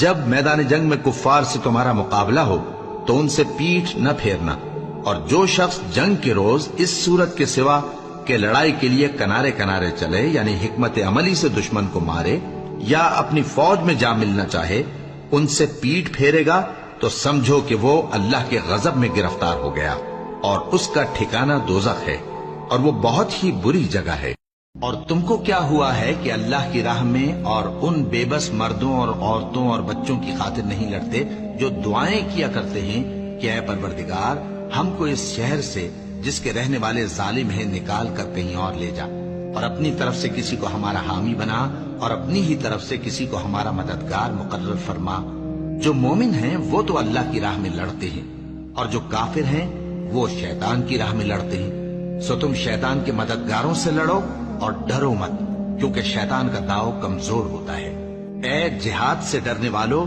جب میدان جنگ میں کفار سے تمہارا مقابلہ ہو تو ان سے پیٹھ نہ پھیرنا، اور جو شخص جنگ کے روز اس صورت کے سوا کہ لڑائی کے لیے کنارے کنارے چلے، یعنی حکمت عملی سے دشمن کو مارے یا اپنی فوج میں جا ملنا چاہے، ان سے پیٹھ پھیرے گا تو سمجھو کہ وہ اللہ کے غضب میں گرفتار ہو گیا، اور اس کا ٹھکانہ دوزخ ہے، اور وہ بہت ہی بری جگہ ہے۔ اور تم کو کیا ہوا ہے کہ اللہ کی راہ میں اور ان بے بس مردوں اور عورتوں اور بچوں کی خاطر نہیں لڑتے جو دعائیں کیا کرتے ہیں کہ اے پروردگار ہم کو اس شہر سے جس کے رہنے والے ظالم ہیں نکال کر کہیں اور لے جا، اور اپنی طرف سے کسی کو ہمارا حامی بنا، اور اپنی ہی طرف سے کسی کو ہمارا مددگار مقرر فرما۔ جو مومن ہیں وہ تو اللہ کی راہ میں لڑتے ہیں، اور جو کافر ہیں وہ شیطان کی راہ میں لڑتے ہیں، سو تم شیطان کے مددگاروں سے لڑو اور ڈرو مت، کیونکہ شیطان کا داؤ کمزور ہوتا ہے۔ اے جہاد سے ڈرنے والو،